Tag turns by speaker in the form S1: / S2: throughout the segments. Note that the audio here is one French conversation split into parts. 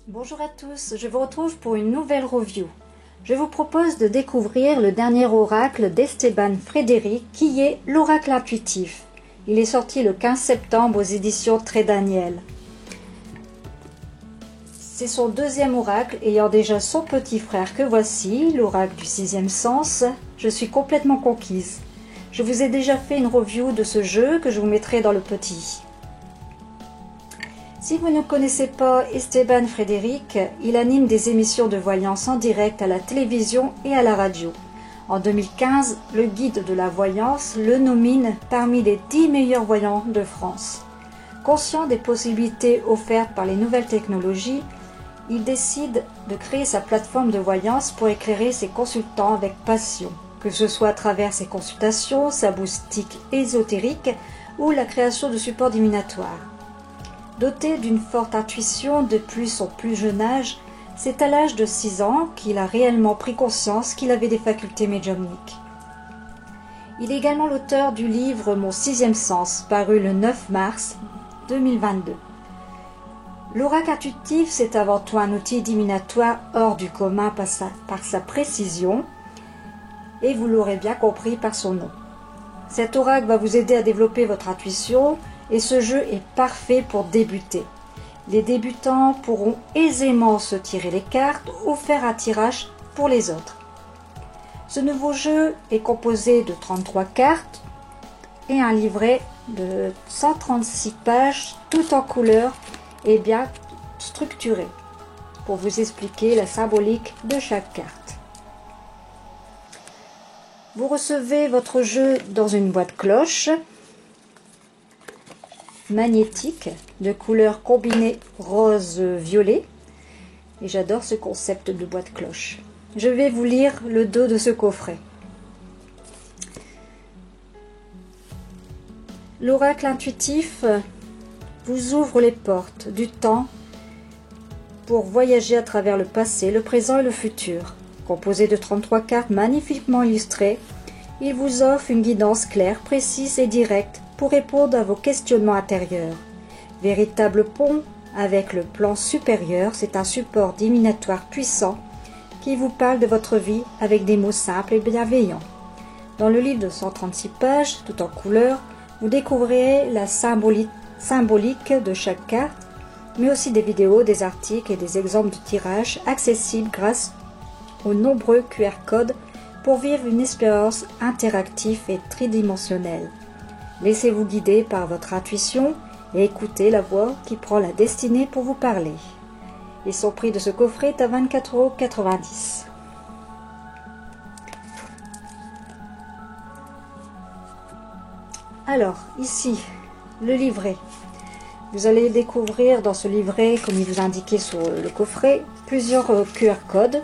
S1: Bonjour à tous, je vous retrouve pour une nouvelle review. Je vous propose de découvrir le dernier oracle d'Esteban Frédéric qui est l'oracle intuitif. Il est sorti le 15 septembre aux éditions Très Daniel. C'est son deuxième oracle ayant déjà son petit frère que voici, l'oracle du sixième sens. Je suis complètement conquise. Je vous ai déjà fait une review de ce jeu que je vous mettrai dans le petit. Si vous ne connaissez pas Esteban Frédéric, il anime des émissions de voyance en direct à la télévision et à la radio. En 2015, le guide de la voyance le nomine parmi les 10 meilleurs voyants de France. Conscient des possibilités offertes par les nouvelles technologies, il décide de créer sa plateforme de voyance pour éclairer ses consultants avec passion, que ce soit à travers ses consultations, sa boutique ésotérique ou la création de supports divinatoires. Doté d'une forte intuition depuis son plus jeune âge, c'est à l'âge de 6 ans qu'il a réellement pris conscience qu'il avait des facultés médiumniques. Il est également l'auteur du livre Mon sixième sens, paru le 9 mars 2022. L'oracle intuitif, c'est avant tout un outil divinatoire hors du commun par sa précision, et vous l'aurez bien compris par son nom. Cet oracle va vous aider à développer votre intuition, et ce jeu est parfait pour débuter. Les débutants pourront aisément se tirer les cartes ou faire un tirage pour les autres. Ce nouveau jeu est composé de 33 cartes et un livret de 136 pages, tout en couleur et bien structuré, pour vous expliquer la symbolique de chaque carte. Vous recevez votre jeu dans une boîte cloche magnétique de couleurs combinées rose-violet, et j'adore ce concept de boîte cloche. Je vais vous lire le dos de ce coffret. L'oracle intuitif vous ouvre les portes du temps pour voyager à travers le passé, le présent et le futur. Composé de 33 cartes magnifiquement illustrées, il vous offre une guidance claire, précise et directe pour répondre à vos questionnements intérieurs. Véritable pont avec le plan supérieur, c'est un support divinatoire puissant qui vous parle de votre vie avec des mots simples et bienveillants. Dans le livre de 136 pages, tout en couleur, vous découvrirez la symbolique de chaque carte, mais aussi des vidéos, des articles et des exemples de tirages accessibles grâce aux nombreux QR codes pour vivre une expérience interactive et tridimensionnelle. Laissez-vous guider par votre intuition et écoutez la voix qui prend la destinée pour vous parler. Et son prix de ce coffret est à 24,90 €. Alors, ici, le livret. Vous allez découvrir dans ce livret, comme il vous indiquait sur le coffret, plusieurs QR codes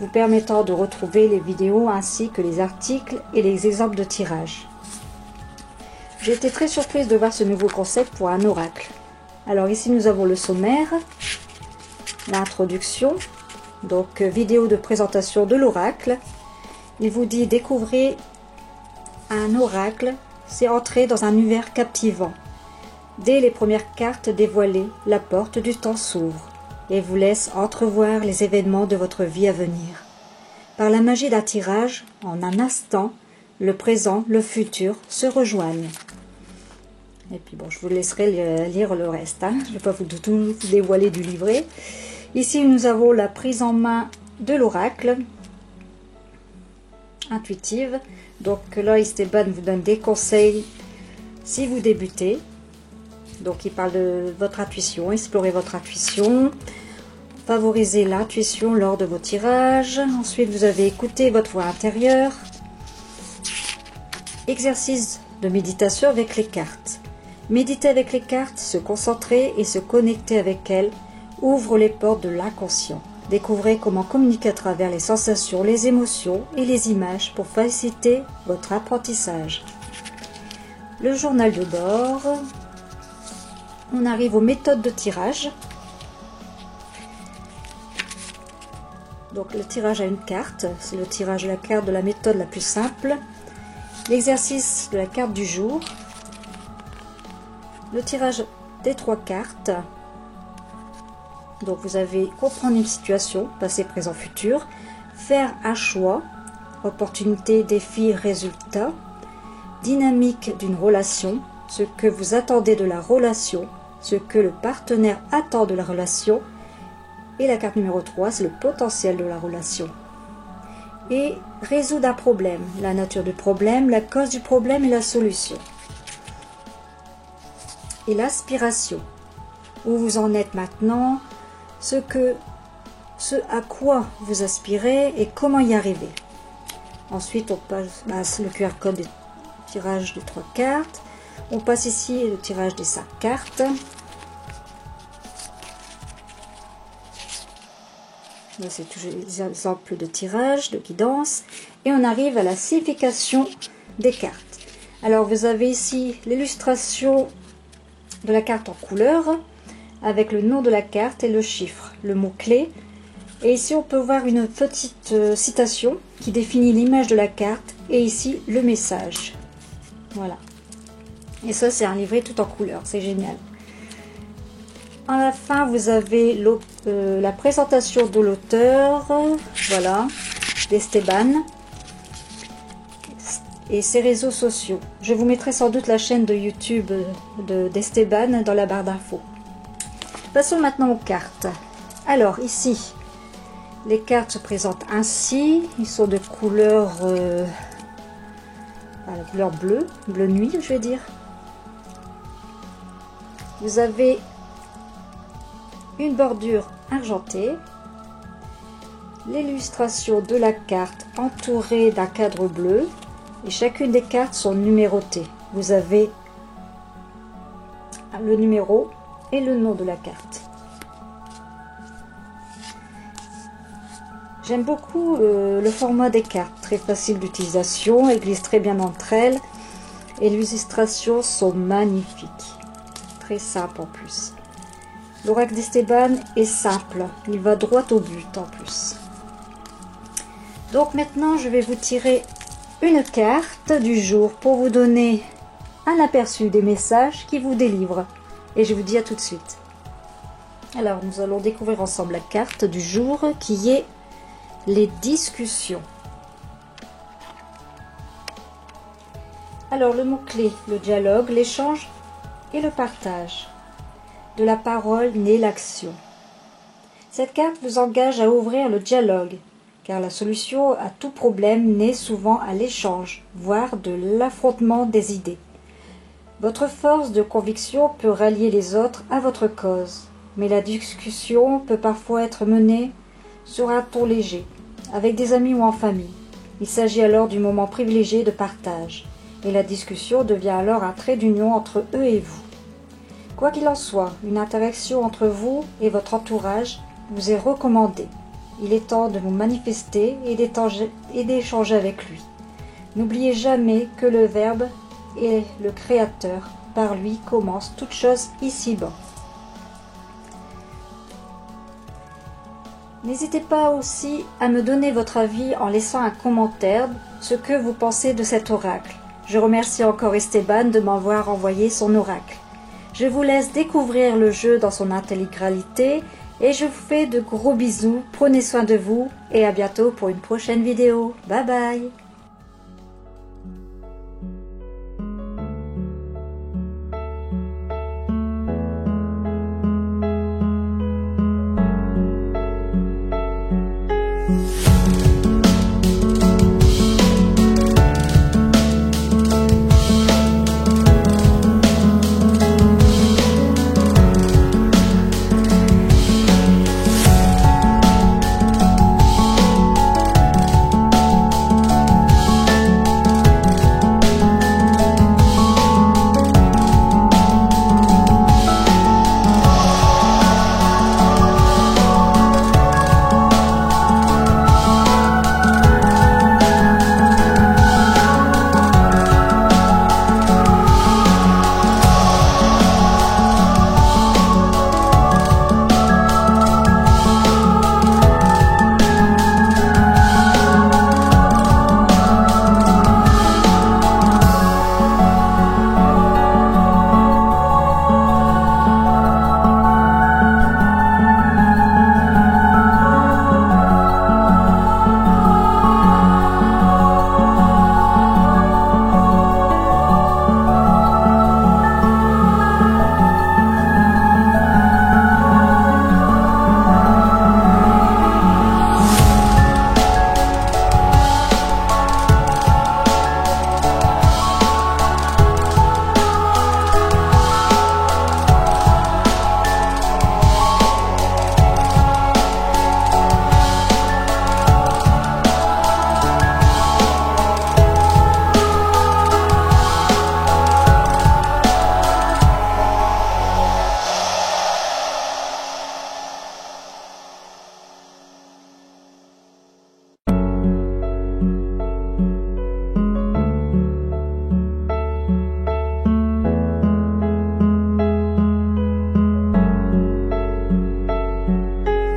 S1: vous permettant de retrouver les vidéos ainsi que les articles et les exemples de tirage. J'ai été très surprise de voir ce nouveau concept pour un oracle. Alors ici nous avons le sommaire, l'introduction, donc vidéo de présentation de l'oracle. Il vous dit découvrez un oracle, c'est entrer dans un univers captivant. Dès les premières cartes dévoilées, la porte du temps s'ouvre et vous laisse entrevoir les événements de votre vie à venir. Par la magie d'un tirage, en un instant, le présent, le futur se rejoignent. Et puis bon, je vous laisserai lire le reste. Je ne vais pas vous tout dévoiler du livret. Ici, nous avons la prise en main de l'oracle intuitive. Donc là, Esteban vous donne des conseils si vous débutez. Donc il parle de votre intuition, explorer votre intuition, favoriser l'intuition lors de vos tirages. Ensuite, vous avez écouté votre voix intérieure. Exercice de méditation avec les cartes. Méditer avec les cartes, se concentrer et se connecter avec elles ouvre les portes de l'inconscient. Découvrez comment communiquer à travers les sensations, les émotions et les images pour faciliter votre apprentissage. Le journal de bord. On arrive aux méthodes de tirage. Donc le tirage à une carte, c'est le tirage de la carte de la méthode la plus simple. L'exercice de la carte du jour. Le tirage des 3 cartes. Donc vous avez comprendre une situation, passé, présent, futur, faire un choix, opportunité, défi, résultat, dynamique d'une relation, ce que vous attendez de la relation, ce que le partenaire attend de la relation, et la carte numéro 3, c'est le potentiel de la relation. Et résoudre un problème, la nature du problème, la cause du problème et la solution. Et l'aspiration, où vous en êtes maintenant, ce à quoi vous aspirez et comment y arriver. Ensuite, on passe le QR code du tirage des 3 cartes. On passe ici le tirage des 5 cartes. Là, c'est toujours des exemples de tirage, de guidance. Et on arrive à la signification des cartes. Alors, vous avez ici l'illustration de la carte en couleur, avec le nom de la carte et le chiffre, le mot-clé. Et ici, on peut voir une petite citation qui définit l'image de la carte et ici, le message. Voilà. Et ça, c'est un livret tout en couleur. C'est génial. À la fin, vous avez la présentation de l'auteur, voilà, d'Esteban, et ses réseaux sociaux. Je vous mettrai sans doute la chaîne de YouTube d'Esteban dans la barre d'infos. Passons maintenant aux cartes. Alors ici, les cartes se présentent ainsi. Ils sont de couleur, la couleur bleue, bleu nuit, je vais dire. Vous avez une bordure argentée, l'illustration de la carte entourée d'un cadre bleu, et chacune des cartes sont numérotées. Vous avez le numéro et le nom de la carte. J'aime beaucoup le format des cartes, très facile d'utilisation, elles glissent très bien entre elles et les illustrations sont magnifiques, très simples en plus. L'oracle d'Esteban est simple, il va droit au but en plus. Donc maintenant je vais vous tirer une carte du jour pour vous donner un aperçu des messages qui vous délivrent. Et je vous dis à tout de suite. Alors nous allons découvrir ensemble la carte du jour qui est les discussions. Alors le mot-clé, le dialogue, l'échange et le partage. De la parole naît l'action. Cette carte vous engage à ouvrir le dialogue, car la solution à tout problème naît souvent à l'échange, voire de l'affrontement des idées. Votre force de conviction peut rallier les autres à votre cause, mais la discussion peut parfois être menée sur un ton léger, avec des amis ou en famille. Il s'agit alors du moment privilégié de partage, et la discussion devient alors un trait d'union entre eux et vous. Quoi qu'il en soit, une interaction entre vous et votre entourage vous est recommandée. Il est temps de vous manifester et d'échanger avec lui. N'oubliez jamais que le Verbe est le Créateur. Par lui commence toute chose ici-bas. N'hésitez pas aussi à me donner votre avis en laissant un commentaire, ce que vous pensez de cet oracle. Je remercie encore Esteban de m'avoir envoyé son oracle. Je vous laisse découvrir le jeu dans son intégralité et je vous fais de gros bisous. Prenez soin de vous et à bientôt pour une prochaine vidéo. Bye bye!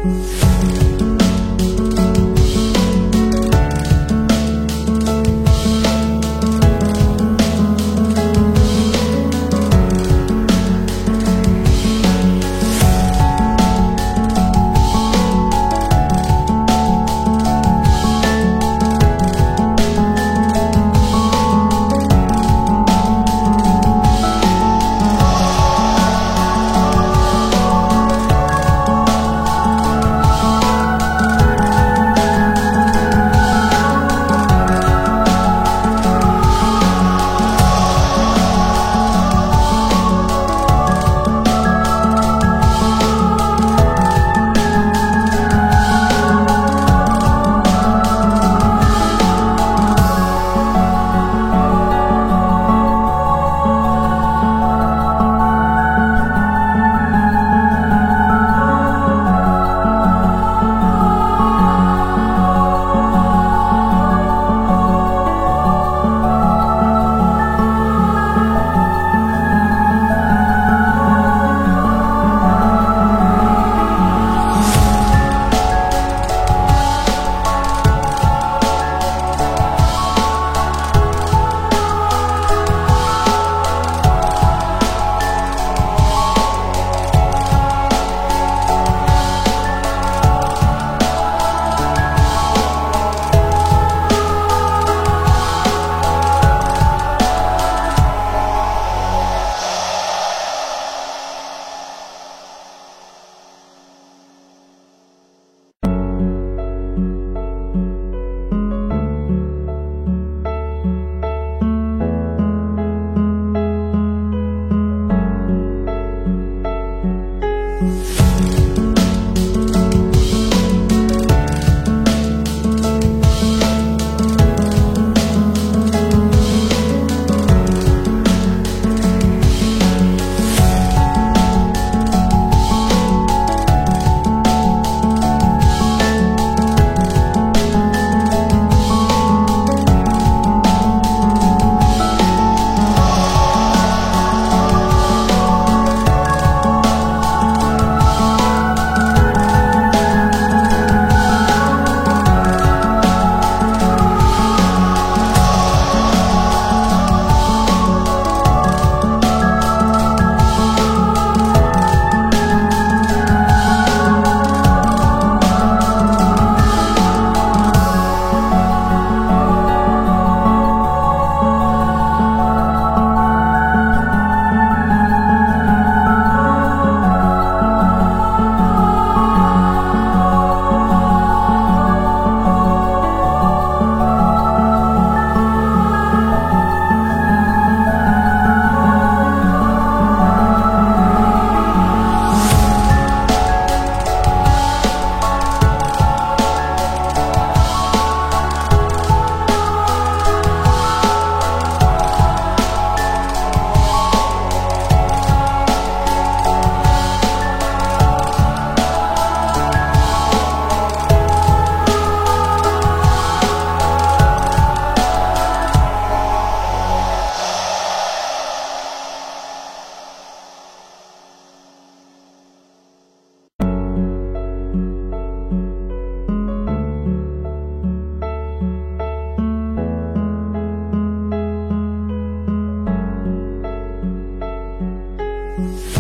S2: Thank you.